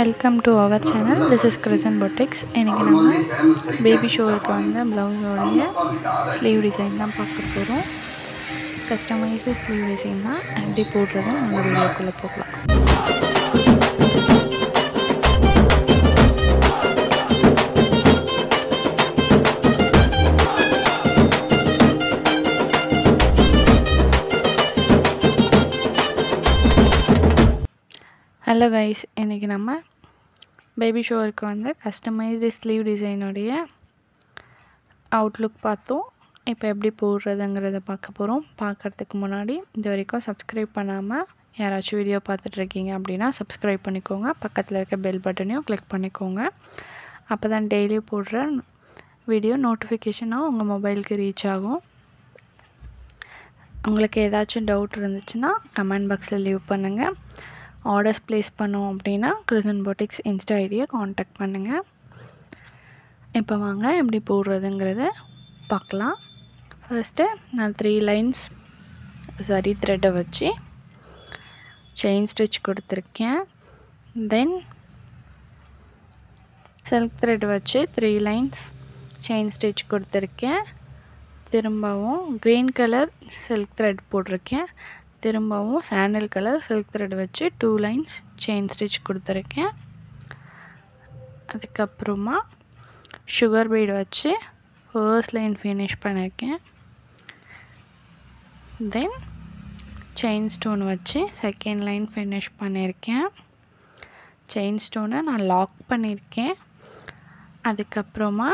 Welcome to our channel. This is Krishan boutiques. இன்றைக்கி நம்ம baby ஷோருக்கு வந்த ப்ளவுஸோடைய ஸ்லீவ் டிசைன் தான் பார்க்க போகிறோம். கஸ்டமைஸ்டு ஸ்லீவ் டிசைன் தான். எப்படி போடுறதை நம்ம வீடியோக்குள்ளே போகலாம். ஹலோ கைஸ், இன்றைக்கி நம்ம பேபி ஷோருக்கு வந்து கஸ்டமைஸ்டு ஸ்லீவ் டிசைனுடைய அவுட்லுக் பார்த்தோம். இப்போ எப்படி போடுறதுங்கிறத பார்க்க போகிறோம். பார்க்குறதுக்கு முன்னாடி இது வரைக்கும் சப்ஸ்கிரைப் பண்ணாமல் யாராச்சும் வீடியோ பார்த்துட்ருக்கீங்க அப்படின்னா சப்ஸ்கிரைப் பண்ணிக்கோங்க. பக்கத்தில் இருக்க பெல் பட்டனையும் கிளிக் பண்ணிக்கோங்க. அப்போ தான் டெய்லி போடுற வீடியோ நோட்டிஃபிகேஷனாக உங்கள் மொபைலுக்கு ரீச் ஆகும். உங்களுக்கு ஏதாச்சும் டவுட் இருந்துச்சுன்னா கமெண்ட் பாக்ஸில் லீவ் பண்ணுங்கள். ஆர்டர்ஸ் ப்ளேஸ் பண்ணோம் அப்படின்னா கிருசன் பொட்டிக்ஸ் இன்ஸ்டா ஐடியை காண்டாக்ட் பண்ணுங்கள். இப்போ வாங்க எப்படி போடுறதுங்கிறத பார்க்கலாம். ஃபர்ஸ்ட்டு நான் 3 லைன்ஸ் சரி த்ரெட்டை வச்சு செயின் ஸ்டிச் கொடுத்துருக்கேன். தென் சில்க் த்ரெட் வச்சு 3 லைன்ஸ் செயின் ஸ்டிச் கொடுத்துருக்கேன். திரும்பவும் க்ரீன் கலர் சில்க் த்ரெட் போட்டிருக்கேன். திரும்பவும் சாண்டல் கலர் சில்க் த்ரெட் வச்சு 2 லைன்ஸ் செயின் ஸ்டிச் கொடுத்துருக்கேன். அதுக்கப்புறமா சுகர் பீட் வச்சு ஃபர்ஸ்ட் லைன் ஃபினிஷ் பண்ணியிருக்கேன். தென் செயின் ஸ்டோன் வச்சு செகண்ட் லைன் ஃபினிஷ் பண்ணியிருக்கேன். செயின் ஸ்டோனை நான் லாக் பண்ணியிருக்கேன். அதுக்கப்புறமா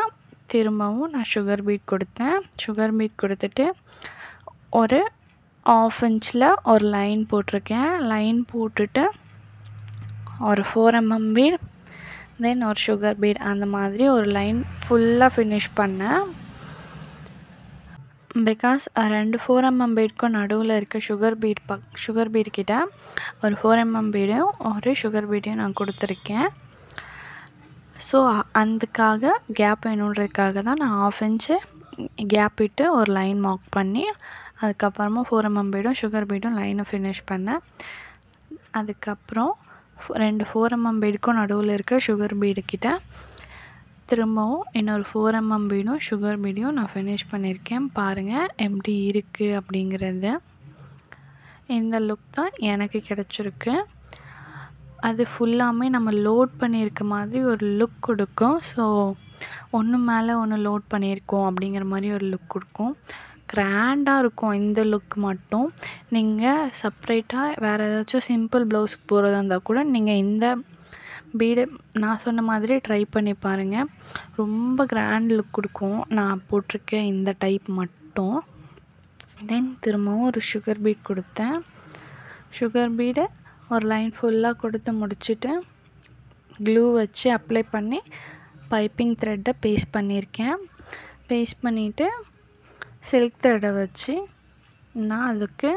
திரும்பவும் நான் சுகர் பீட் கொடுத்தேன். சுகர் பீட் கொடுத்துட்டு ஒரு 1/2 இன்ச்சில் ஒரு லைன் போட்டிருக்கேன். லைன் போட்டுட்டு ஒரு 4 mm பீட், தென் ஒரு சுகர் பீட், அந்த மாதிரி ஒரு லைன் ஃபுல்லாக ஃபினிஷ் பண்ணேன். பிகாஸ் 2 4 mm பீட்க்கும் நடுவில் இருக்க சுகர் பீட் கிட்ட ஒரு 4 mm பீடும் ஒரு சுகர் பீடையும் நான் கொடுத்துருக்கேன். ஸோ அதுக்காக கேப் வேணுன்றதுக்காக தான் நான் 1/2 இன்ச்சு கேப் விட்டு ஒரு லைன் மார்க் பண்ணி அதுக்கப்புறமா 4 mm பீடும் சுகர் பீடும் லைனை ஃபினிஷ் பண்ணேன். அதுக்கப்புறம் 2 4 mm பீடுக்கும் நடுவில் இருக்க சுகர் பீடுக்கிட்ட திரும்பவும் இன்னொரு 4 mm பீடும் சுகர் பீடையும் நான் ஃபினிஷ் பண்ணியிருக்கேன். பாருங்கள் எப்படி இருக்குது அப்படிங்கிறது. இந்த லுக் தான் எனக்கு கிடச்சிருக்கு. அது ஃபுல்லாமே நம்ம லோட் பண்ணியிருக்க மாதிரி ஒரு லுக் கொடுக்கும். ஸோ ஒன்று மேலே ஒன்று லோட் பண்ணியிருக்கோம் அப்படிங்கிற மாதிரி ஒரு லுக் கொடுக்கும். கிராண்டாக இருக்கும் இந்த லுக் மட்டும். நீங்கள் செப்ரேட்டாக வேறு ஏதாச்சும் சிம்பிள் ப்ளவுஸ்க்கு போகிறதா இருந்தால் கூட நீங்கள் இந்த பீடு நான் சொன்ன மாதிரி ட்ரை பண்ணி பாருங்கள். ரொம்ப கிராண்ட் லுக் கொடுக்கும் நான் போட்டிருக்க இந்த டைப் மட்டும். தென் திரும்பவும் ஒரு சுகர் பீட் கொடுத்தேன். சுகர் பீடு ஒரு லைன் ஃபுல்லாக கொடுத்து முடிச்சுட்டு க்ளூ வச்சு அப்ளை பண்ணி பைப்பிங் த்ரெட்டை பேஸ்ட் பண்ணியிருக்கேன். பேஸ்ட் பண்ணிவிட்டு சில்க் த்ரெட்டை வச்சு நான் அதுக்கு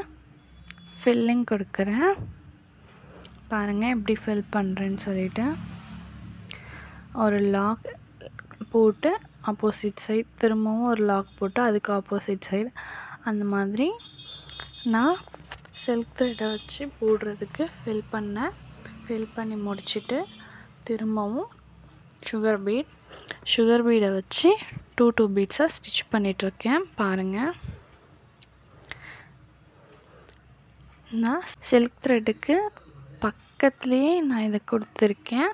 ஃபில்லிங் கொடுக்குறேன். பாருங்கள் எப்படி ஃபில் பண்ணுறேன்னு சொல்லிவிட்டு ஒரு லாக் போட்டு ஆப்போசிட் சைட், திரும்பவும் ஒரு லாக் போட்டு அதுக்கு ஆப்போசிட் சைடு, அந்த மாதிரி நான் சில்க் த்ரெட்டை வச்சு போடுறதுக்கு ஃபில் பண்ணி முடிச்சுட்டு திரும்பவும் சுகர் பீடை வச்சு 2 பீட்ஸாக ஸ்டிச் பண்ணிகிட்ருக்கேன். பாருங்கள், நான் சில்க் த்ரெட்டுக்கு பக்கத்துலேயே நான் இதை கொடுத்துருக்கேன்.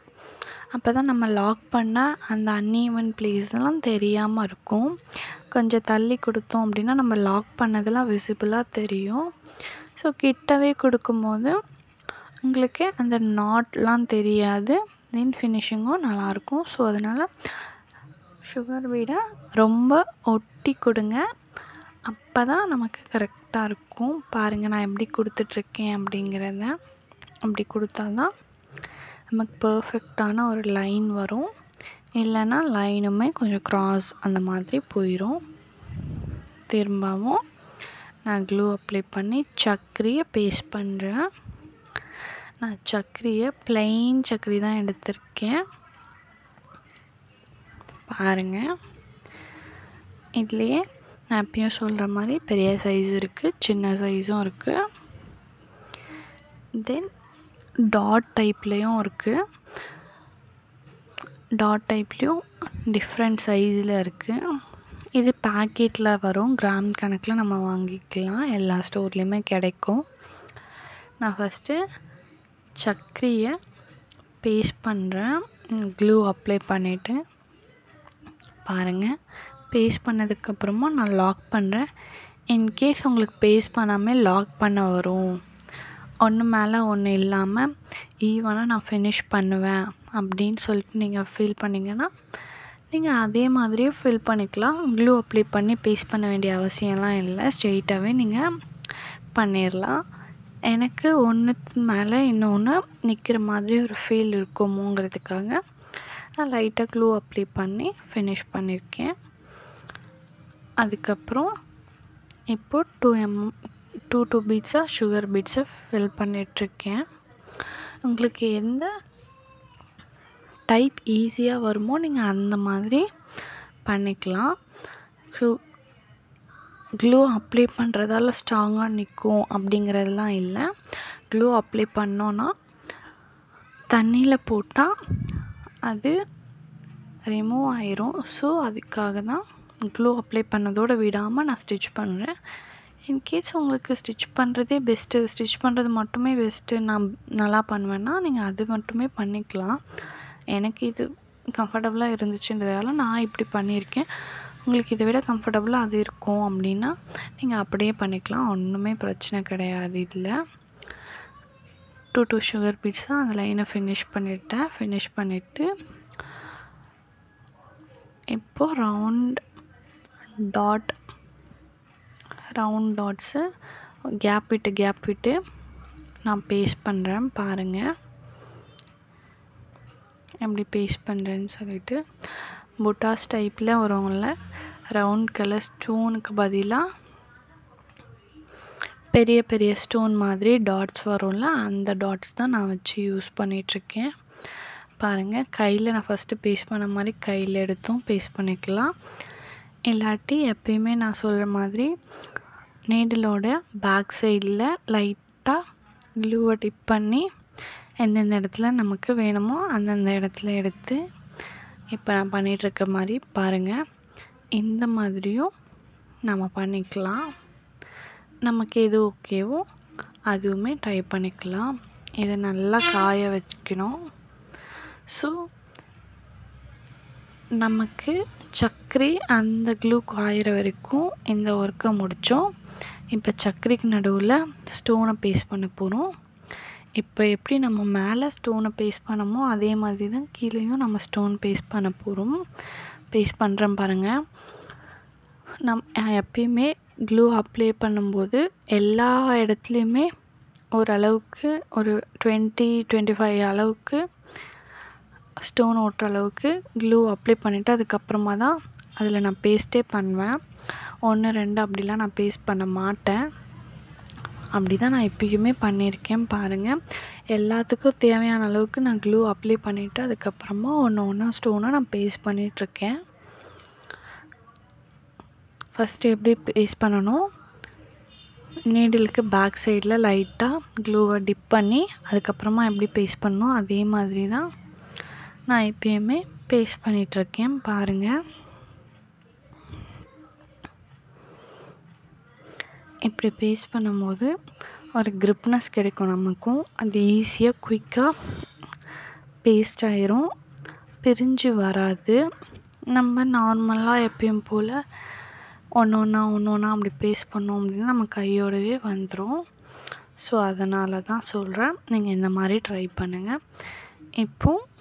அப்போ தான் நம்ம லாக் பண்ணால் அந்த அன்ஈவன் பிளேஸ்லாம் தெரியாமல் இருக்கும். கொஞ்சம் தள்ளி கொடுத்தோம் அப்படின்னா நம்ம லாக் பண்ணதெல்லாம் விசிபிளாக தெரியும். ஸோ கிட்டவே கொடுக்கும்போது உங்களுக்கு அந்த நாட்லாம் தெரியாது. தென் ஃபினிஷிங்கும் நல்லாயிருக்கும். ஸோ அதனால் சுகர் பீடை ரொம்ப ஒட்டி கொடுங்க. அப்போ தான் நமக்கு கரெக்டாக இருக்கும். பாருங்கள் நான் எப்படி கொடுத்துட்ருக்கேன் அப்படிங்கிறத. அப்படி கொடுத்தா தான் நமக்கு பர்ஃபெக்டான ஒரு லைன் வரும். இல்லைன்னா லைனுமே கொஞ்சம் க்ராஸ் அந்த மாதிரி போயிடும். திரும்பவும் நான் க்ளூ அப்ளை பண்ணி சக்கரியை பேஸ்ட் பண்ணுறேன். நான் சக்கரியை ப்ளைன் சக்கரி தான் எடுத்திருக்கேன். பாருங்கள், இதுலேயே நான் எப்பயும் சொல்கிற மாதிரி பெரிய சைஸ் இருக்குது, சின்ன சைஸும் இருக்குது. தென் டாட் டைப்லேயும் இருக்குது. டாட் டைப்லேயும் டிஃப்ரெண்ட் சைஸில் இருக்குது. இது பேக்கெட்டில் வரும், கிராம் கணக்கில் நம்ம வாங்கிக்கலாம், எல்லா ஸ்டோர்லேயுமே கிடைக்கும். நான் ஃபஸ்ட்டு சர்க்கரையை பேஸ்ட் பண்ணுறேன். க்ளூ அப்ளை பண்ணிவிட்டு பாருங்கள். பேஸ்ட் பண்ணதுக்கப்புறமா நான் லாக் பண்ணுறேன். இன்கேஸ் உங்களுக்கு பேஸ்ட் பண்ணாமல் லாக் பண்ண வரும், ஒன்று மேலே ஒன்று இல்லாமல் ஈவனாக நான் ஃபினிஷ் பண்ணுவேன் அப்படின்னு சொல்லிட்டு நீங்கள் ஃபீல் பண்ணிங்கன்னா நீங்கள் அதே மாதிரியே ஃபில் பண்ணிக்கலாம். க்ளூ அப்ளை பண்ணி பேஸ்ட் பண்ண வேண்டிய அவசியம்லாம் இல்லை, ஸ்ட்ரெயிட்டாகவே நீங்கள் பண்ணிடலாம். எனக்கு ஒன்றுக்கு மேலே இன்னொன்று நிற்கிற மாதிரி ஒரு ஃபீல் இருக்குமோங்கிறதுக்காக நான் லைட்டாக க்ளூ அப்ளை பண்ணி ஃபினிஷ் பண்ணியிருக்கேன். அதுக்கப்புறம் இப்போது 2 பீட்ஸாக சுகர் பீட்ஸை ஃபில் பண்ணிகிட்ருக்கேன். உங்களுக்கு எந்த டைப் ஈஸியாக வருமோ நீங்கள் அந்த மாதிரி பண்ணிக்கலாம். க்ளூ அப்ளை பண்ணுறதால ஸ்ட்ராங்காக நிற்கும் அப்படிங்கிறதுலாம் இல்லை. க்ளூ அப்ளை பண்ணோன்னா தண்ணியில் போட்டால் அது ரிமூவ் ஆயிரும். ஸோ அதுக்காக தான் க்ளூ அப்ளை பண்ணதோடு விடாமல் நான் ஸ்டிச் பண்ணுறேன். இன்கேஸ் உங்களுக்கு ஸ்டிச் பண்ணுறதே பெஸ்ட்டு, ஸ்டிச் பண்ணுறது மட்டுமே பெஸ்ட்டு, நான் நல்லா பண்ணுவேன்னா நீங்கள் அது மட்டுமே பண்ணிக்கலாம். எனக்கு இது கம்ஃபர்டபுளாக இருந்துச்சுன்றதால நான் இப்படி பண்ணியிருக்கேன். உங்களுக்கு இதை விட கம்ஃபர்டபுளாக அது இருக்கும் அப்படின்னா நீங்கள் அப்படியே பண்ணிக்கலாம், ஒன்றுமே பிரச்சனை கிடையாது. இதில் 2 சுகர் பீட்ஸாக அந்த லைனை ஃபினிஷ் பண்ணிவிட்டேன். ஃபினிஷ் பண்ணிவிட்டு இப்போது ரவுண்ட் டாட்ஸு கேப் விட்டு நான் பேஸ்ட் பண்ணுறேன். பாருங்கள் எப்படி பேஸ்ட் பண்ணுறேன்னு சொல்லிட்டு. புட்டாஸ் டைப்பில் வரும்ல, ரவுண்ட் கலர் ஸ்டோனுக்கு பதிலாக பெரிய பெரிய ஸ்டோன் மாதிரி டாட்ஸ் வரும்ல, அந்த டாட்ஸ் தான் நான் வச்சு யூஸ் பண்ணிகிட்ருக்கேன். பாருங்கள், கையில் நான் ஃபஸ்ட்டு பேஸ்ட் பண்ண மாதிரி கையில் எடுத்தும் பேஸ்ட் பண்ணிக்கலாம். இல்லாட்டி எப்பயுமே நான் சொல்கிற மாதிரி நீடிலோட பேக் சைடில் லைட்டாக க்ளூவை டிப் பண்ணி எந்தெந்த இடத்துல நமக்கு வேணுமோ அந்தந்த இடத்துல எடுத்து இப்போ நான் பண்ணிகிட்ருக்க மாதிரி பாருங்கள், இந்த மாதிரியும் நம்ம பண்ணிக்கலாம். நமக்கு எது ஓகேவோ அதுவுமே ட்ரை பண்ணிக்கலாம். இதை நல்லா காய வைக்கணும். ஸோ நமக்கு சர்க்கரை அந்த க்ளூ காயிற வரைக்கும் இந்த ஒர்க்கை முடித்தோம். இப்போ சர்க்கரைக்கு நடுவில் ஸ்டோனை பேஸ்ட் பண்ண போகிறோம். இப்போ எப்படி நம்ம மேலே ஸ்டோனை பேஸ்ட் பண்ணமோ அதே மாதிரி தான் கீழேயும் நம்ம ஸ்டோன் பேஸ்ட் பண்ண போகிறோம். பேஸ்ட் பண்ணுறேன் பாருங்கள். எப்பயுமே க்ளூ அப்ளை பண்ணும்போது எல்லா இடத்துலையுமே ஓரளவுக்கு ஒரு 20-25 அளவுக்கு ஸ்டோன் ஓட்டுற அளவுக்கு க்ளூ அப்ளை பண்ணிவிட்டு அதுக்கப்புறமா தான் அதில் நான் பேஸ்ட்டே பண்ணுவேன். 1-2 அப்படிலாம் நான் பேஸ்ட் பண்ண மாட்டேன். அப்படி தான் நான் எப்பயுமே பண்ணியிருக்கேன். பாருங்கள், எல்லாத்துக்கும் தேவையான அளவுக்கு நான் க்ளூ அப்ளை பண்ணிவிட்டு அதுக்கப்புறமா ஒன்று ஸ்டோனை நான் பேஸ்ட் பண்ணிகிட்ருக்கேன். ஃபஸ்ட்டு எப்படி பேஸ்ட் பண்ணணும், நீடிலுக்கு பேக் சைடில் லைட்டாக க்ளூவை டிப் பண்ணி அதுக்கப்புறமா எப்படி பேஸ்ட் பண்ணணும் அதே மாதிரி தான் நான் எப்பயுமே பேஸ்ட் பண்ணிகிட்ருக்கேன். பாருங்கள், இப்படி பேஸ்ட் பண்ணும்போது ஒரு க்ரிப்னஸ் கிடைக்கும் நமக்கும். அது ஈஸியாக குயிக்காக பேஸ்ட் ஆயிரும், பிரிஞ்சு வராது. நம்ம நார்மலாக எப்பயும் போல் ஒன்று ஒன்றா அப்படி பேஸ்ட் பண்ணோம் அப்படின்னா நம்ம கையோடவே வந்துடும். ஸோ அதனால தான் சொல்கிறேன், நீங்கள் இந்த மாதிரி ட்ரை பண்ணுங்கள். இப்போது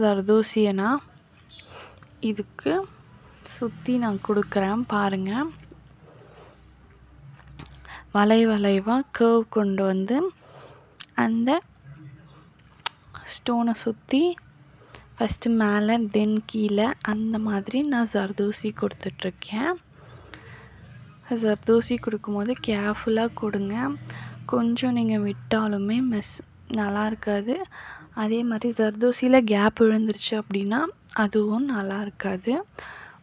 ஜர்தோசியை நான் இதுக்கு சுற்றி நான் கொடுக்குறேன். பாருங்கள், வளைவாக கர்வ் கொண்டு வந்து அந்த ஸ்டோனை சுற்றி ஃபஸ்ட்டு மேலே தென் கீழே அந்த மாதிரி நான் ஜர்தோசி கொடுத்துட்ருக்கேன். ஜர்தோசி கொடுக்கும்போது கேர்ஃபுல்லாக கொடுங்க. கொஞ்சம் நீங்கள் விட்டாலுமே நல்லா இருக்காது. அதே மாதிரி ஜர்தோசியில் கேப் விழுந்துருச்சு அப்படின்னா அதுவும் நல்லா இருக்காது.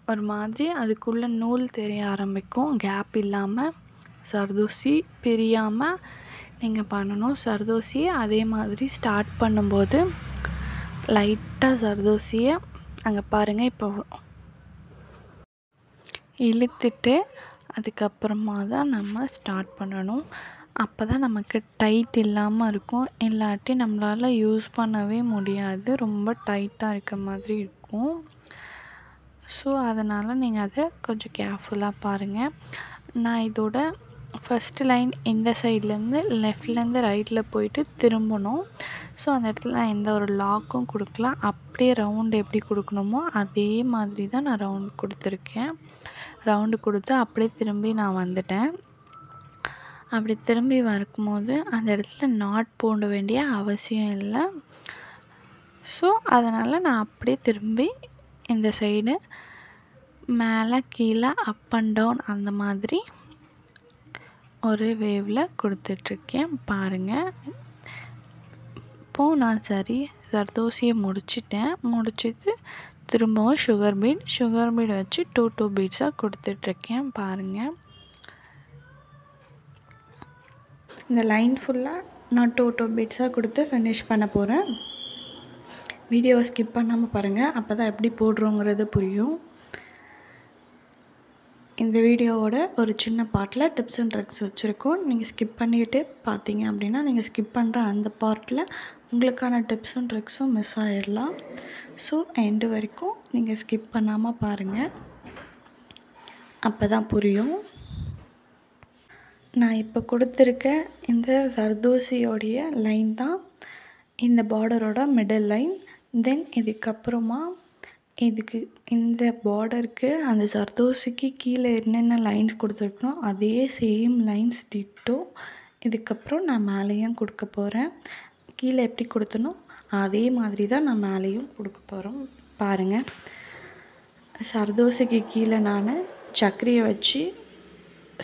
ஒரு மாதிரி அதுக்குள்ளே நூல் தெரிய ஆரம்பிக்கும். கேப் இல்லாமல் ஜர்தோசி பிரியாமல் நீங்கள் பண்ணணும். ஜர்தோசி அதே மாதிரி ஸ்டார்ட் பண்ணும்போது லைட்டாக ஜர்தோசியை அங்கே பாருங்கள் இப்போ இழுத்துட்டு அதுக்கப்புறமா தான் நம்ம ஸ்டார்ட் பண்ணணும். அப்போ தான் நமக்கு டைட் இல்லாமல் இருக்கும். இல்லாட்டி நம்மளால் யூஸ் பண்ணவே முடியாது. ரொம்ப டைட்டாக இருக்க மாதிரி இருக்கும். ஸோ அதனால் நீங்கள் அதை கொஞ்சம் கேர்ஃபுல்லாக பாருங்கள். நான் இதோட ஃபஸ்ட்டு லைன் இந்த சைட்லேருந்து லெஃப்ட்லேருந்து ரைட்டில் போயிட்டு திரும்பணும். ஸோ அந்த இடத்துல நான் எந்த ஒரு லாக்கும் கொடுக்கல. அப்படியே ரவுண்டு எப்படி கொடுக்கணுமோ அதே மாதிரி தான் நான் ரவுண்ட் கொடுத்துருக்கேன். ரவுண்டு கொடுத்து அப்படியே திரும்பி நான் வந்துட்டேன். அப்படி திரும்பி வரும்போது அந்த இடத்துல நாட் போட வேண்டிய அவசியம் இல்லை. ஸோ அதனால் நான் அப்படியே திரும்பி இந்த சைடு மேலே கீழே அப் அண்ட் டவுன் அந்த மாதிரி ஒரு வேவில் கொடுத்துட்ருக்கேன் பாருங்கள். இப்போது நான் ஜர்தோசியை முடிச்சுட்டு திரும்பவும் சுகர் பீட் வச்சு 2 பீட்ஸாக கொடுத்துட்ருக்கேன் பாருங்கள். இந்த லைன் ஃபுல்லாக நான் 2 பீட்ஸாக கொடுத்து ஃபினிஷ் பண்ண போகிறேன். வீடியோவை ஸ்கிப் பண்ணாமல் பாருங்கள். அப்போ தான் எப்படி போடுறோங்கிறது புரியும். இந்த வீடியோவோட ஒரு சின்ன பார்ட்டில் டிப்ஸ் அண்ட் ட்ரிக்ஸ் வச்சுருக்கோம். நீங்கள் ஸ்கிப் பண்ணிவிட்டு பார்த்தீங்க அப்படின்னா நீங்கள் ஸ்கிப் பண்ணுற அந்த பார்ட்டில் உங்களுக்கான டிப்ஸும் ட்ரிக்ஸும் மிஸ் ஆகிடலாம். ஸோ எண்டு வரைக்கும் நீங்கள் ஸ்கிப் பண்ணாமல் பாருங்கள். அப்போ தான் புரியும். நான் இப்போ கொடுத்துருக்க இந்த ஜர்தோசியோடைய லைன் தான் இந்த பார்டரோட மிடில் லைன். தென் இதுக்கப்புறமா இந்த பார்டருக்கு அந்த ஜர்தோசிக்கு கீழே என்னென்ன லைன்ஸ் கொடுத்துருக்கணும் அதே சேம் லைன்ஸ் டிட்டோ இதுக்கப்புறம் நான் மேலேயும் கொடுக்க போகிறேன். கீழே எப்படி கொடுத்தனோ அதே மாதிரி தான் நான் மேலேயும் கொடுக்க போகிறோம் பாருங்கள். ஜர்தோசிக்கு கீழே நான் சக்கரையை வச்சு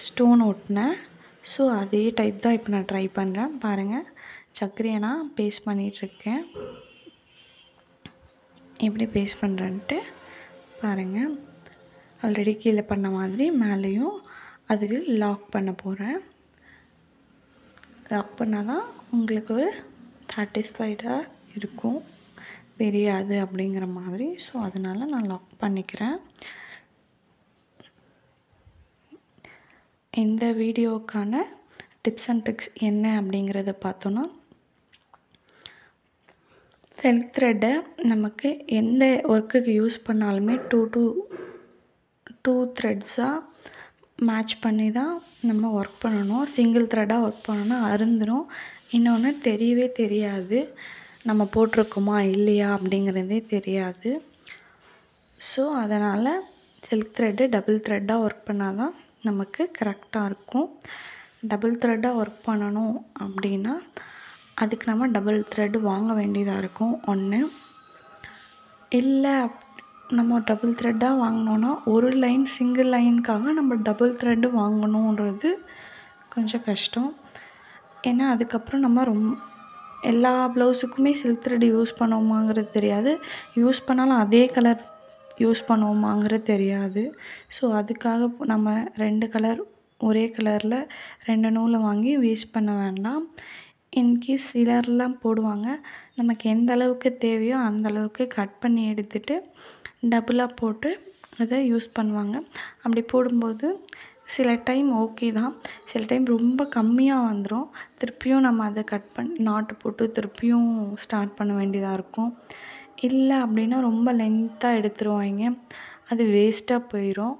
ஸ்டோன் ஒட்டினேன். ஸோ அதே டைப் தான் இப்போ நான் ட்ரை பண்ணுறேன் பாருங்கள். சக்கரையை நான் பேஸ்ட் பண்ணிகிட்ருக்கேன். எப்படி பேஸ்ட் பண்ணுறேன்ட்டு பாருங்கள். ஆல்ரெடி கீழே பண்ண மாதிரி மேலேயும் அதுக்கு லாக் பண்ண போகிறேன். லாக் பண்ணால் தான் உங்களுக்கு ஒரு சாட்டிஸ்ஃபைடாக இருக்கும், தெரியாது அப்படிங்கிற மாதிரி. ஸோ அதனால் நான் லாக் பண்ணிக்கிறேன். இந்த வீடியோக்கான டிப்ஸ் அண்ட் ட்ரிக்ஸ் என்ன அப்படிங்கிறத பார்த்தோன்னா, சில்க் த்ரெட்டை நமக்கு எந்த ஒர்க்குக்கு யூஸ் பண்ணாலுமே 2 த்ரெட்ஸாக மேட்ச் பண்ணி தான் நம்ம ஒர்க் பண்ணணும். சிங்கிள் த்ரெட்டாக ஒர்க் பண்ணோன்னா அருந்துடும். இன்னொன்று தெரியவே தெரியாது நம்ம போட்டிருக்கோமா இல்லையா அப்படிங்கிறதே தெரியாது. ஸோ அதனால் சில்க் த்ரெட்டு டபுள் த்ரெட்டாக ஒர்க் பண்ணால் தான் நமக்கு கரெக்டாக இருக்கும். டபுள் த்ரெட்டாக ஒர்க் பண்ணணும் அப்படின்னா அதுக்கு நம்ம டபுள் த்ரெட் வாங்க வேண்டியதாக இருக்கும். ஒன்று இல்லை நம்ம டபுள் த்ரெட்டாக வாங்கினோன்னா ஒரு லைன் சிங்கிள் லைனுக்காக நம்ம டபுள் த்ரெட்டு வாங்கணுன்றது கொஞ்சம் கஷ்டம். ஏன்னா அதுக்கப்புறம் நம்ம எல்லா ப்ளவுஸுக்குமே சில்க் த்ரெட் யூஸ் பண்ணுவோமாங்கிறது தெரியாது. யூஸ் பண்ணாலும் அதே கலர் யூஸ் பண்ணுவோமாங்கிறது தெரியாது. ஸோ அதுக்காக நம்ம 2 கலர் ஒரே கலரில் 2 நூலை வாங்கி வேஸ்ட் பண்ண வேண்டாம். இன்கேஸ் சிலர்லாம் போடுவாங்க, நமக்கு எந்த அளவுக்கு தேவையோ அந்த அளவுக்கு கட் பண்ணி எடுத்துகிட்டு டபுளாக போட்டு அதை யூஸ் பண்ணுவாங்க. அப்படி போடும்போது சில டைம் ஓகே தான், சில டைம் ரொம்ப கம்மியாக வந்துடும். திருப்பியும் நம்ம அதை கட் பண்ணி நாட்டு போட்டு திருப்பியும் ஸ்டார்ட் பண்ண வேண்டியதாக இருக்கும். இல்லை அப்படின்னா ரொம்ப லென்த்தாக எடுத்துருவாங்க, அது வேஸ்ட்டாக போயிடும்.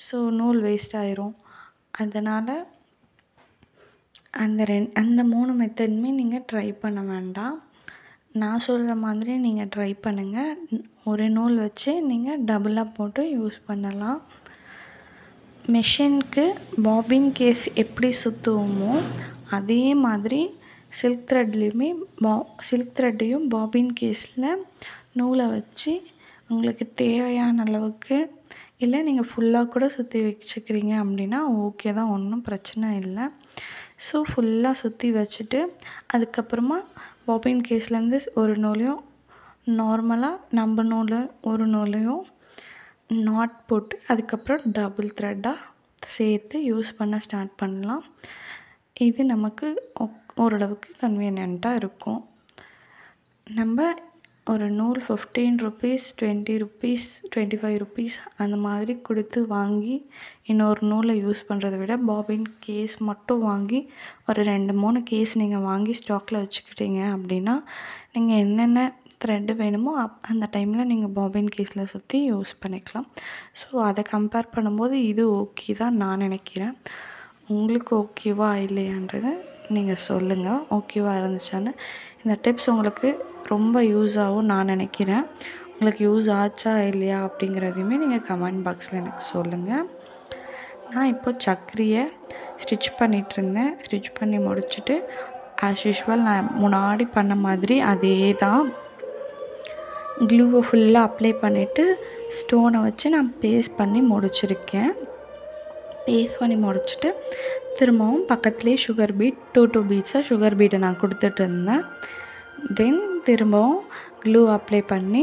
ஸோ நூல் வேஸ்ட் ஆயிரும். அதனால் அந்த 3 மெத்தடுமே நீங்கள் ட்ரை பண்ண வேண்டாம். நான் சொல்கிற மாதிரி நீங்கள் ட்ரை பண்ணுங்கள். ஒரு நூல் வச்சு நீங்கள் டபுளாக போட்டு யூஸ் பண்ணலாம். மெஷினுக்கு பாபின் கேஸ் எப்படி சுற்றுவோமோ அதே மாதிரி சில்க் த்ரெட்டையும் பாபின் கேஸில் நூலை வச்சு உங்களுக்கு தேவையான அளவுக்கு, இல்லை நீங்கள் ஃபுல்லாக கூட சுற்றி வச்சுக்கிறீங்க அப்படின்னா ஓகே தான், ஒன்றும் பிரச்சனை இல்லை. ஸோ ஃபுல்லாக சுற்றி வச்சுட்டு அதுக்கப்புறமா பாபின் கேஸ்லேருந்து ஒரு நூலையும் நார்மலாக நம்ம ஒரு நூலையும் நாட் போட்டு அதுக்கப்புறம் டபுள் த்ரெட்டாக சேர்த்து யூஸ் பண்ண ஸ்டார்ட் பண்ணலாம். இது நமக்கு ஓரளவுக்கு கன்வீனியண்ட்டாக இருக்கும். நம்ம ஒரு நூல் 15 ருப்பீஸ், 20 ருப்பீஸ், 25 ருப்பீஸ் அந்த மாதிரி கொடுத்து வாங்கி இன்னொரு நூலை யூஸ் பண்ணுறத விட பாபின் கேஸ் மட்டும் வாங்கி ஒரு 2-3 கேஸ் நீங்கள் வாங்கி ஸ்டாக்கில் வச்சுக்கிட்டீங்க அப்படின்னா நீங்கள் என்னென்ன த்ரெட்டு வேணுமோ அந்த டைமில் நீங்கள் பாபின் கேஸில் சுற்றி யூஸ் பண்ணிக்கலாம். ஸோ அதை கம்பேர் பண்ணும்போது இது ஓகே தான் நான் நினைக்கிறேன். உங்களுக்கு ஓகேவா இல்லையான்றதை நீங்கள் சொல்லுங்கள். ஓகேவா இருந்துச்சான்னு. இந்த டிப்ஸ் உங்களுக்கு ரொம்ப யூஸ் ஆகும் நான் நினைக்கிறேன். உங்களுக்கு யூஸ் ஆச்சா இல்லையா அப்படிங்கிறதையுமே நீங்கள் கமெண்ட் பாக்ஸில் எனக்கு சொல்லுங்கள். நான் இப்போ சக்கரியை ஸ்டிச் பண்ணிகிட்ருந்தேன். ஸ்டிச் பண்ணி முடிச்சுட்டு ஆஸ் யூஷுவல் நான் முன்னாடி பண்ண மாதிரி அதே தான் க்ளூவை ஃபுல்லாக அப்ளை பண்ணிவிட்டு ஸ்டோனை வச்சு நான் பேஸ்ட் பண்ணி முடிச்சிருக்கேன். பேஸ்ட் பண்ணி முடிச்சுட்டு திரும்பவும் பக்கத்துலேயே சுகர் பீட் 2 பீட்ஸாக சுகர் பீடை நான் கொடுத்துட்டு இருந்தேன். தென் திரும்பவும் க்ளூ அப்ளை பண்ணி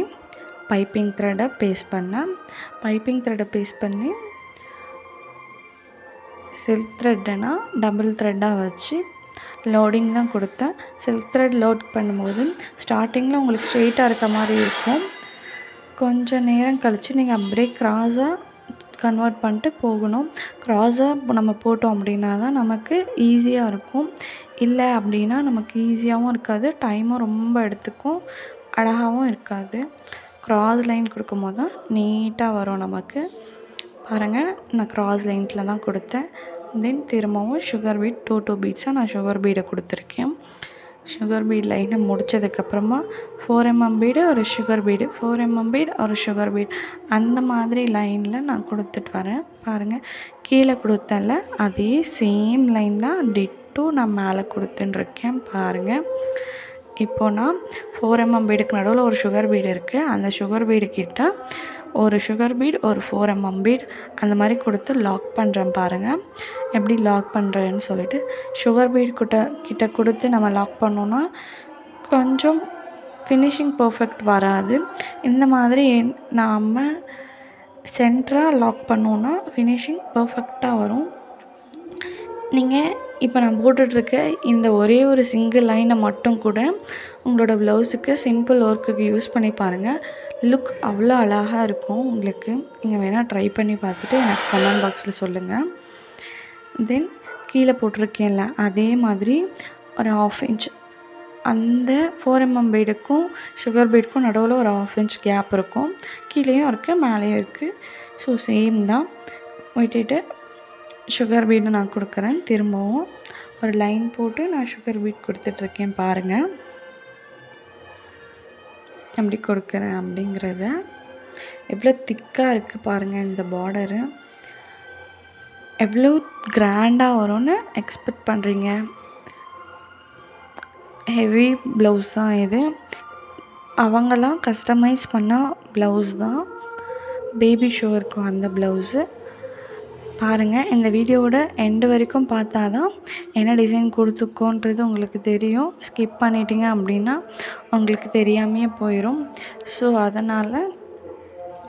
பைப்பிங் த்ரெட்டை பேஸ்ட் பண்ணேன். பைப்பிங் த்ரெட்டை பேஸ்ட் பண்ணி சில்க் த்ரெட்டுனா டபுள் த்ரெட்டாக வச்சு லோடிங் தான் கொடுத்தேன். சில்க் த்ரெட் லோட் பண்ணும்போது ஸ்டார்டிங்கில் உங்களுக்கு ஸ்ட்ரெயிட்டாக இருக்க மாதிரி இருக்கும். கொஞ்சம் நேரம் கழித்து நீங்கள் அப்படியே க்ராஸாக கன்வெர்ட் பண்ணிட்டு போகணும். க்ராஸாக நம்ம போட்டோம் அப்படின்னா தான் நமக்கு ஈஸியாக இருக்கும். இல்லை அப்படின்னா நமக்கு ஈஸியாகவும் இருக்காது, டைமும் ரொம்ப எடுத்துக்கும், அழகாகவும் இருக்காது. க்ராஸ் லைன் கொடுக்கும்போது தான் நீட்டாக வரும் நமக்கு. பாருங்கள், நான் க்ராஸ் லைனில் தான் கொடுத்தேன். தென் திரும்பவும் சுகர் பீட் 2 பீட்ஸாக நான் சுகர் பீடை கொடுத்துருக்கேன். சுகர் பீட் லைனை முடித்ததுக்கப்புறமா 4 mm பீடு ஒரு சுகர் பீடு, 4 mm பீட் ஒரு சுகர் பீட் அந்த மாதிரி லைனில் நான் கொடுத்துட்டு வரேன். பாருங்கள், கீழே கொடுத்தல அதே சேம் லைன் தான் டிட்டோ நான் மேலே கொடுத்துட்டுருக்கேன். பாருங்கள், இப்போது நான் 4 mm பீடுக்கு நடுவில் ஒரு சுகர் பீடு இருக்குது. அந்த சுகர் பீடு கிட்ட ஒரு சுகர் பீட் ஒரு 4 mm பீட் அந்த மாதிரி கொடுத்து லாக் பண்ணுறேன். பாருங்கள் எப்படி லாக் பண்ணுறேன்னு சொல்லிட்டு. சுகர் பீட் கிட்ட கொடுத்து நம்ம லாக் பண்ணோன்னா கொஞ்சம் ஃபினிஷிங் பர்ஃபெக்ட் வராது. இந்த மாதிரி நாம் சென்டராக லாக் பண்ணோன்னா ஃபினிஷிங் பர்ஃபெக்டாக வரும். நீங்கள் இப்போ நான் போட்டுட்ருக்க இந்த ஒரே ஒரு சிங்கிள் லைனை மட்டும் கூட உங்களோட ப்ளவுஸுக்கு சிம்பிள் ஒர்க்குக்கு யூஸ் பண்ணி பாருங்கள். லுக் அவ்வளோ அழகாக இருக்கும் உங்களுக்கு. நீங்கள் வேணால் ட்ரை பண்ணி பார்த்துட்டு எனக்கு கமெண்ட் பாக்ஸில் சொல்லுங்கள். தென் கீழே போட்டிருக்கேன்ல அதே மாதிரி ஒரு 1/2 inch அந்த 4 mm பீடுக்கும் சுகர் பீடுக்கும் நடுவில் ஒரு 1/2 inch கேப் இருக்கும். கீழேயும் இருக்குது, மேலேயும் இருக்குது. ஸோ சேம் தான். விட்டுட்டு சுகர் பீடு நான் கொடுக்குறேன். திரும்பவும் ஒரு லைன் போட்டு நான் சுகர் பீட் கொடுத்துட்ருக்கேன். பாருங்கள் எப்படி கொடுக்குறேன் அப்படிங்கிறத. எவ்வளோ திக்காக இருக்குது பாருங்கள். இந்த பார்டரு எவ்வளோ கிராண்டாக வரும்னு எக்ஸ்பெக்ட் பண்ணுறீங்க. ஹெவி ப்ளவுஸ் தான் இது. அவங்களாம் கஸ்டமைஸ் பண்ண ப்ளவுஸ் தான். பேபி ஷோருக்கு அந்த ப்ளவுஸு. பாருங்கள், இந்த வீடியோவோட எண்டு வரைக்கும் பார்த்தா தான் என்ன டிசைன் கொடுத்துக்கோன்றது உங்களுக்கு தெரியும். ஸ்கிப் பண்ணிட்டீங்க அப்படின்னா உங்களுக்கு தெரியாமையே போயிடும். ஸோ அதனால்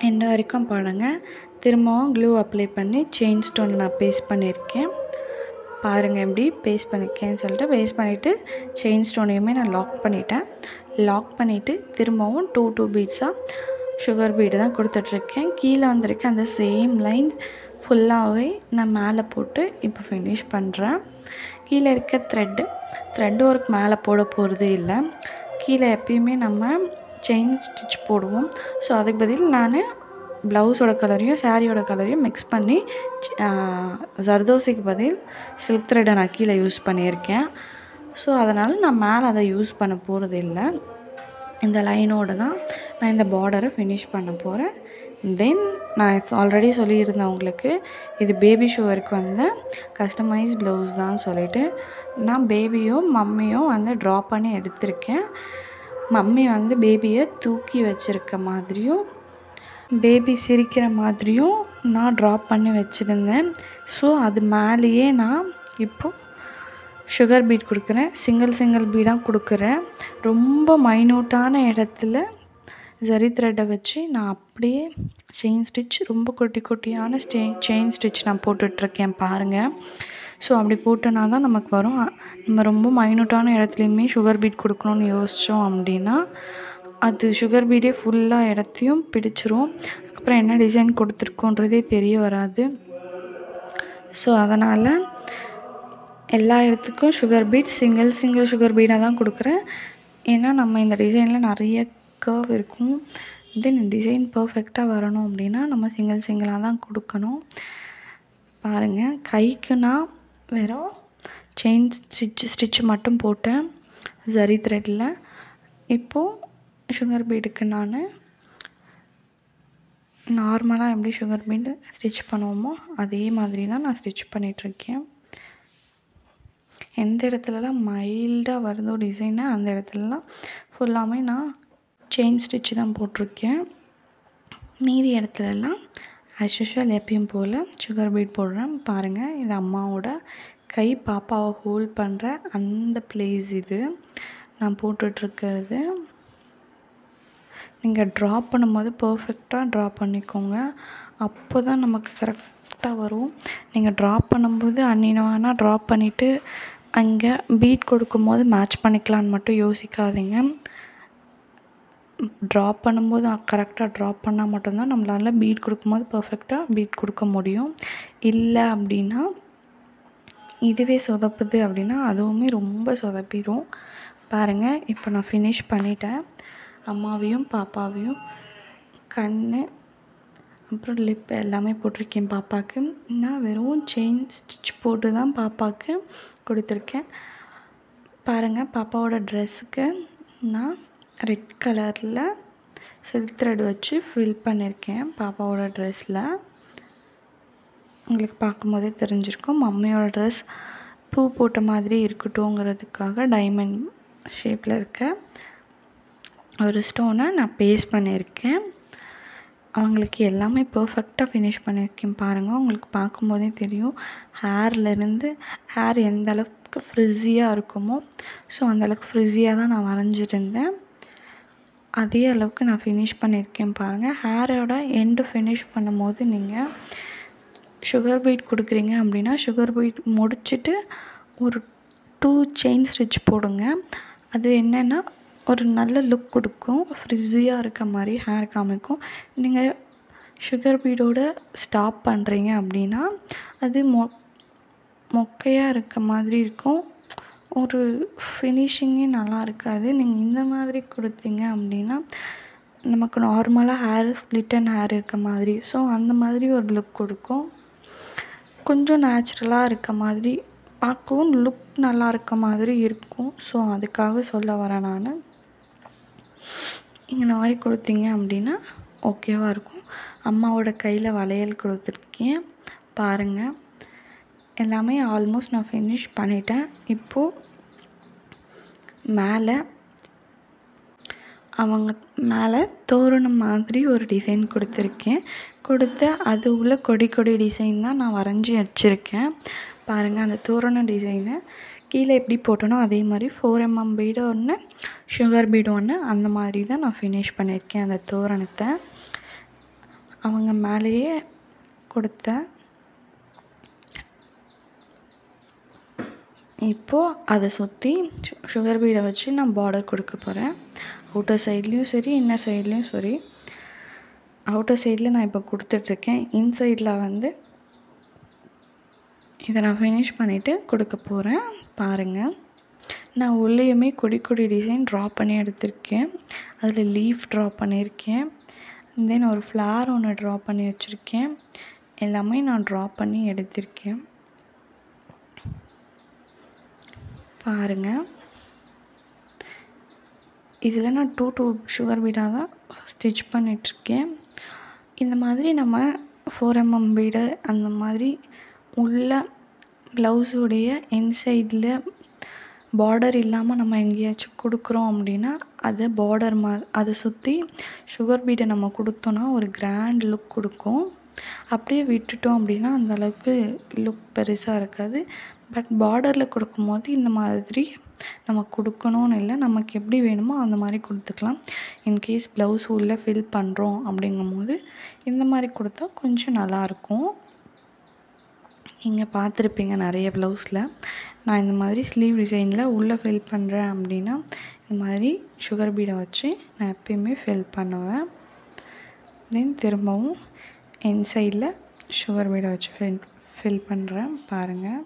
எண்டு வரைக்கும் பாருங்கள். திரும்பவும் க்ளூ அப்ளை பண்ணி செயின் ஸ்டோன் நான் பேஸ்ட் பண்ணியிருக்கேன். பாருங்கள் எப்படி பேஸ்ட் பண்ணியிருக்கேன்னு சொல்லிட்டு. பேஸ்ட் பண்ணிவிட்டு செயின் ஸ்டோனையுமே நான் லாக் பண்ணிட்டேன். லாக் பண்ணிவிட்டு திரும்பவும் 2 பீட்ஸாக சுகர் பீடு தான் கொடுத்துட்ருக்கேன். கீழே வந்திருக்க அந்த சேம் லைன் ஃபுல்லாகவே நான் மேலே போட்டு இப்போ ஃபினிஷ் பண்ணுறேன். கீழே இருக்க த்ரெட் ஒர்க் மேலே போட போகிறது இல்லை. கீழே எப்பயுமே நம்ம செயின் ஸ்டிச் போடுவோம். ஸோ அதுக்கு பதில் நான் ப்ளவுஸோட கலரையும் சாரியோட கலரையும் மிக்ஸ் பண்ணி ஜர்தோசிக்கு பதில் சில்க் த்ரெட்டை நான் கீழே யூஸ் பண்ணியிருக்கேன். ஸோ அதனால் நான் மேலே அதை யூஸ் பண்ண போகிறது இல்லை. இந்த லைனோடு தான் நான் இந்த பார்டரை ஃபினிஷ் பண்ண போகிறேன். தென் நான் ஆல்ரெடி சொல்லியிருந்தேன் உங்களுக்கு, இது பேபி ஷோவருக்கு வந்த கஸ்டமைஸ் ப்ளவுஸ் தான் சொல்லிவிட்டு. நான் பேபியும் மம்மியும் வந்து ட்ரா பண்ணி எடுத்திருக்கேன். மம்மி வந்து பேபியை தூக்கி வச்சுருக்க மாதிரியும் பேபி சிரிக்கிற மாதிரியும் நான் ட்ரா பண்ணி வச்சுருந்தேன். ஸோ அது மேலேயே நான் இப்போது சுகர் பீட் கொடுக்குறேன். சிங்கிள் பீடாக கொடுக்குறேன். ரொம்ப மைன்யூட்டான இடத்துல ஜரி த்ரெட்டை வச்சு நான் அப்படியே செயின் ஸ்டிச், ரொம்ப குட்டியான செயின் ஸ்டிச் நான் போட்டுட்ருக்கேன். பாருங்கள், ஸோ அப்படி போட்டோன்னா தான் நமக்கு வரும். நம்ம ரொம்ப மைன்யூட்டான இடத்துலையுமே சுகர் பீட் கொடுக்கணுன்னு யோசித்தோம் அப்படின்னா அது சுகர் பீடே ஃபுல்லாக இடத்தையும் பிடிச்சிரும். அதுக்கப்புறம் என்ன டிசைன் கொடுத்துருக்கோன்றதே தெரிய வராது. ஸோ அதனால் எல்லா இடத்துக்கும் சுகர் பீட் சிங்கிள் சுகர் பீடாக தான் கொடுக்குறேன். ஏன்னா நம்ம இந்த டிசைனில் நிறைய கர்வ் இருக்கும். தென் டிசைன் பர்ஃபெக்டாக வரணும் அப்படின்னா நம்ம சிங்கிளாக தான் கொடுக்கணும். பாருங்கள், கைக்கு நான் வெறும் செயின் ஸ்டிச்சு மட்டும் போட்டேன் ஜரி த்ரெட்டில். இப்போது சுகர் பீடுக்கு நான் நார்மலாக எப்படி சுகர் பீடு ஸ்டிச் பண்ணுவோமோ அதே மாதிரி தான் நான் ஸ்டிச் பண்ணிகிட்ருக்கேன். எந்த இடத்துலலாம் மைல்டாக வருதோ டிசைனை அந்த இடத்துலலாம் ஃபுல்லாமே நான் செயின் ஸ்டிச்சு தான் போட்டிருக்கேன். மீதி இடத்துலலாம் ஆஸ் யூஷுவல் எப்பயும் போல் சுகர் பீட் போடுறேன். பாருங்கள், இது அம்மாவோட கை பாப்பாவை ஹோல்ட் பண்ணுற அந்த பிளேஸ். இது நான் போட்டுட்ருக்கிறது. நீங்கள் ட்ரா பண்ணும்போது பர்ஃபெக்டாக ட்ரா பண்ணிக்கோங்க. அப்போ தான் நமக்கு கரெக்டாக வரும். நீங்கள் ட்ரா பண்ணும்போது அன்னினவானா ட்ரா பண்ணிவிட்டு அங்கே பீட் கொடுக்கும்போது மேட்ச் பண்ணிக்கலான்னு மட்டும் யோசிக்காதீங்க. ட்ரா பண்ணும்போது கரெக்டாக ட்ரா பண்ணால் மட்டும்தான் நம்மளால் பீட் கொடுக்கும்போது பர்ஃபெக்டாக பீட் கொடுக்க முடியும். இல்லை அப்படின்னா இதுவே சொதப்புது அப்படின்னா அதுவுமே ரொம்ப சொதப்பிடும். பாருங்கள், இப்போ நான் ஃபினிஷ் பண்ணிட்டேன். அம்மாவையும் பாப்பாவையும் கண் அப்புறம் லிப் எல்லாமே போட்டிருக்கேன். பாப்பாவுக்கு நான் வெறும் செயின் ஸ்டிச் போட்டு தான் பாப்பாவுக்கு கொடுத்துருக்கேன். பாருங்கள், பாப்பாவோட ட்ரெஸ்ஸுக்கு நான் ரெட் கலரில் சில்க் த்ரெட் வச்சு ஃபில் பண்ணியிருக்கேன். பாப்பாவோட ட்ரெஸ்ஸில் உங்களுக்கு பார்க்கும்போதே தெரிஞ்சிருக்கும். மம்மியோட ட்ரெஸ் பூ போட்ட மாதிரி இருக்கட்டும்ங்கிறதுக்காக டைமண்ட் ஷேப்பில் இருக்க ஒரு ஸ்டோனை நான் பேஸ்ட் பண்ணியிருக்கேன். அவங்களுக்கு எல்லாமே பர்ஃபெக்டாக ஃபினிஷ் பண்ணியிருக்கேன். பாருங்கள், உங்களுக்கு பார்க்கும்போதே தெரியும் ஹேர்லேருந்து ஹேர் எந்த அளவுக்கு ஃப்ரிஸியாக இருக்குமோ ஸோ அந்தளவுக்கு ஃப்ரிஸியாக தான் நான் வரைஞ்சிருந்தேன். அதே அளவுக்கு நான் ஃபினிஷ் பண்ணியிருக்கேன். பாருங்கள், ஹேரோட எண்டு ஃபினிஷ் பண்ணும்போது நீங்கள் சுகர் பீட் கொடுக்குறீங்க அப்படின்னா சுகர் பீட் முடிச்சுட்டு ஒரு 2 செயின் ஸ்டிச் போடுங்க. அது என்னென்னா ஒரு நல்ல லுக் கொடுக்கும். ஃப்ரிஸியாக இருக்க மாதிரி ஹேர் காமிக்கும். நீங்கள் சுகர் பீடோட ஸ்டாப் பண்ணுறீங்க அப்படின்னா அது மொக்கையாக இருக்க மாதிரி இருக்கும். ஒரு ஃபினிஷிங்கே நல்லா இருக்காது. நீங்கள் இந்த மாதிரி கொடுத்தீங்க அப்படின்னா நமக்கு நார்மலாக ஹேர் ஸ்ப்ளிட் அண்ட் ஹேர் இருக்க மாதிரி ஸோ அந்த மாதிரி ஒரு லுக் கொடுக்கும். கொஞ்சம் நேச்சுரலாக இருக்க மாதிரி பார்க்கவும் லுக் நல்லா இருக்க மாதிரி இருக்கும். ஸோ அதுக்காக சொல்ல வரேன் நான். இந்த மாதிரி கொடுத்தீங்க அப்படின்னா ஓகேவாக இருக்கும். அம்மாவோட கையில் வளையல் கொடுத்துருக்கேன். பாருங்கள், எல்லாமே ஆல்மோஸ்ட் நான் ஃபினிஷ் பண்ணிட்டேன். இப்போது மேலே தோரணம் மாதிரி ஒரு டிசைன் கொடுத்துருக்கேன். அது உள்ள கொடி டிசைன் தான் நான் வரைஞ்சி வச்சுருக்கேன். பாருங்கள், அந்த தோரணம் டிசைனை கீழே எப்படி போட்டனோ அதே மாதிரி 4mm பீடு ஒன்று சுகர் பீடு ஒன்று அந்த மாதிரி தான் நான் ஃபினிஷ் பண்ணியிருக்கேன். அந்த தோரணத்தை அவங்க மேலேயே கொடுத்தேன். இப்போது அதை சுற்றி சுகர் பீடை வச்சு நான் பார்டர் கொடுக்க போகிறேன். அவுட்டர் சைட்லேயும் சரி இன்னர் சைட்லேயும் சரி. அவுட்டர் சைடில் நான் இப்போ கொடுத்துட்ருக்கேன். இன்சைடில் இதை நான் ஃபினிஷ் பண்ணிவிட்டு கொடுக்க போகிறேன். பாருங்கள், நான் உள்ளேயுமே கொடி டிசைன் ட்ரா பண்ணி எடுத்திருக்கேன். அதில் லீஃப் ட்ரா பண்ணியிருக்கேன். தென் ஒரு ஃப்ளார் ஒன்று ட்ரா பண்ணி வச்சுருக்கேன். எல்லாமே நான் ட்ரா பண்ணி எடுத்திருக்கேன். பாருங்கள், இதில் நான் 2 சுகர் பீடாக தான் ஸ்டிச் பண்ணிகிட்ருக்கேன். இந்த மாதிரி நம்ம 4mm பீடு அந்த மாதிரி உள்ள ப்ளவுஸுடைய இன்சைடில் பார்டர் இல்லாமல் நம்ம எங்கேயாச்சும் கொடுக்குறோம் அப்படின்னா அதை சுற்றி சுகர் பீடை நம்ம கொடுத்தோன்னா ஒரு கிராண்ட் லுக் கொடுக்கும். அப்படியே விட்டுட்டோம் அப்படின்னா அந்தளவுக்கு லுக் பெருசாக இருக்காது. பட் பார்டரில் கொடுக்கும்போது இந்த மாதிரி நம்ம கொடுக்கணும்னு இல்லை, நமக்கு எப்படி வேணுமோ அந்த மாதிரி கொடுத்துக்கலாம். இன்கேஸ் ப்ளவுஸ் உள்ளே ஃபில் பண்ணுறோம் அப்படிங்கும்போது இந்த மாதிரி கொடுத்தா கொஞ்சம் நல்லாயிருக்கும். நீங்கள் பார்த்துருப்பீங்க நிறைய ப்ளவுஸில் நான் இந்த மாதிரி ஸ்லீவ் டிசைனில் உள்ளே ஃபில் பண்ணுறேன் அப்படின்னா இந்த மாதிரி சுகர் பீடை வச்சு நான் எப்பயுமே ஃபில் பண்ணுவேன். தென் திரும்பவும் இன்சைடில் சுகர் பீடை வச்சு ஃபில் பண்ணுறேன். பாருங்கள்,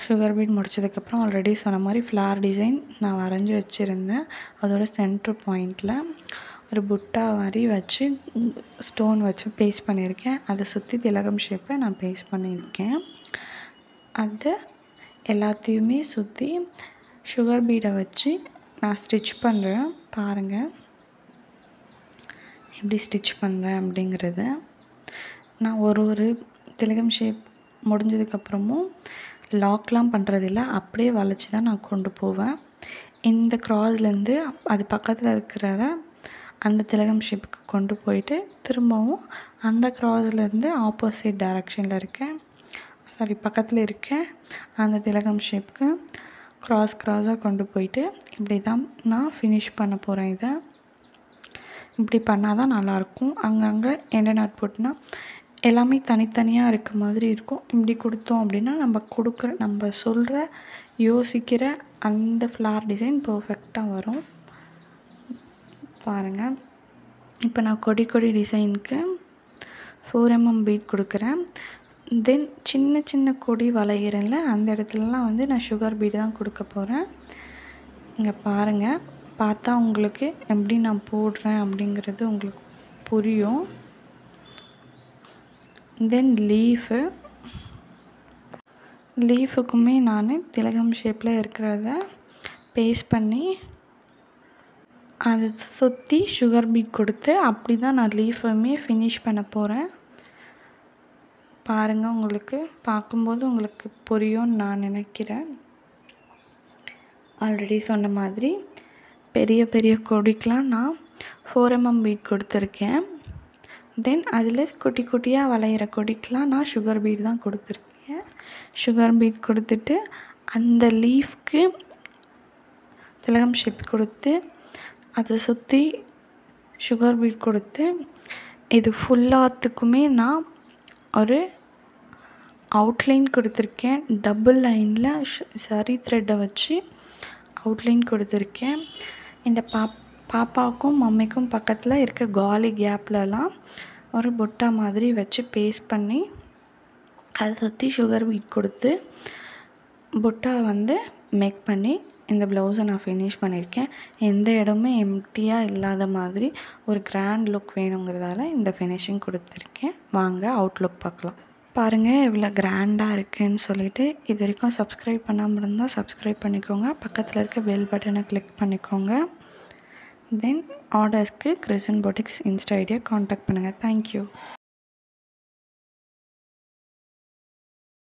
சுகர் பீட் முடித்ததுக்கப்புறம் ஆல்ரெடி சொன்ன மாதிரி ஃப்ளார் டிசைன் நான் வரைஞ்சி வச்சுருந்தேன். அதோட சென்ட்ரு பாயிண்டில் ஒரு புட்டா மாதிரி வச்சு ஸ்டோன் வச்சு பேஸ்ட் பண்ணியிருக்கேன். அதை சுற்றி திலகம் ஷேப்பை நான் பேஸ்ட் பண்ணியிருக்கேன். அதை எல்லாத்தையுமே சுற்றி சுகர் பீடை வச்சு நான் ஸ்டிச் பண்ணுறேன். பாருங்கள் எப்படி ஸ்டிச் பண்ணுறேன் அப்படிங்கிறத. நான் ஒரு திலகம் ஷேப் முடிஞ்சதுக்கப்புறமும் லாக்லாம் பண்ணுறதில்ல, அப்படியே வளைச்சி தான் நான் கொண்டு போவேன். இந்த க்ராஸ்லேருந்து அது பக்கத்தில் இருக்கிற அந்த திலகம் ஷேப்புக்கு கொண்டு போயிட்டு திரும்பவும் அந்த க்ராஸ்லேருந்து ஆப்போசிட் டைரக்ஷனில் பக்கத்தில் இருக்க அந்த திலகம் ஷேப்புக்கு க்ராஸாக கொண்டு போயிட்டு இப்படி தான் நான் ஃபினிஷ் பண்ண போகிறேன். இதை இப்படி பண்ணால் தான் நல்லாயிருக்கும். அங்கங்கே எண்டை நாட் போட்டுனா எல்லாமே தனித்தனியாக இருக்க மாதிரி இருக்கும். இப்படி கொடுத்தோம் அப்படின்னா நம்ம சொல்கிற யோசிக்கிற அந்த ஃப்ளார் டிசைன் பர்ஃபெக்டாக வரும். பாருங்கள், இப்போ நான் கொடி டிசைனுக்கு 4mm பீட் கொடுக்குறேன். தென் சின்ன கொடி வளைகிறேன்ல, அந்த இடத்துலலாம் நான் சுகர் பீடு தான் கொடுக்க போகிறேன். இங்கே பாருங்கள், பார்த்தா உங்களுக்கு எப்படி நான் போடுறேன் அப்படிங்கிறது உங்களுக்கு புரியும். தென் லீஃபுக்குமே நான் திலகம் ஷேப்பில் இருக்கிறத பேஸ்ட் பண்ணி அதை சுற்றி சுகர் பீட் கொடுத்து அப்படி தான் நான் லீஃபுமே ஃபினிஷ் பண்ண போகிறேன். பாருங்கள், உங்களுக்கு பார்க்கும்போது உங்களுக்கு புரியும்னு நான் நினைக்கிறேன். ஆல்ரெடி சொன்ன மாதிரி பெரிய கொடிக்கெலாம் நான் 4mm பீட் கொடுத்துருக்கேன். தென் அதில் குட்டியாக வளையிற கொடிக்கெலாம் நான் சுகர் பீட் தான் கொடுத்துருக்கேன். சுகர் பீட் கொடுத்துட்டு அந்த லீஃப்க்கு திலகம் ஷேப் கொடுத்து அதை சுற்றி சுகர் பீட் கொடுத்து இது ஃபுல்லாத்துக்குமே நான் ஒரு அவுட்லைன் கொடுத்துருக்கேன். டபுள் லைனில் சரி த்ரெட்டை வச்சு அவுட்லைன் கொடுத்துருக்கேன். இந்த பாப்பாவுக்கும் மம்மிக்கும் பக்கத்தில் இருக்க காலி கேப்லலாம் ஒரு புட்டா மாதிரி வச்சு பேஸ்ட் பண்ணி அதை சுற்றி சுகர் பீட் கொடுத்து புட்டா மேக் பண்ணி இந்த ப்ளவுஸை நான் ஃபினிஷ் பண்ணியிருக்கேன். எந்த இடமுமே எம்டியாக இல்லாத மாதிரி ஒரு கிராண்ட் லுக் வேணுங்கிறதால இந்த ஃபினிஷிங் கொடுத்துருக்கேன். வாங்க அவுட்லுக் பார்க்கலாம். பாருங்கள் எவ்வளோ கிராண்டாக இருக்குதுன்னு சொல்லிட்டு. இது வரைக்கும் சப்ஸ்கிரைப் பண்ணாமல் இருந்தால் சப்ஸ்கிரைப் பண்ணிக்கோங்க. பக்கத்தில் இருக்க பெல் பட்டனை கிளிக் பண்ணிக்கோங்க. தென் ஆர்டர்ஸ்க்கு கிறிசன் பொட்டிக்ஸ் இன்ஸ்டா ஐடியா காண்டாக்ட் பண்ணுங்கள். தேங்க்யூ.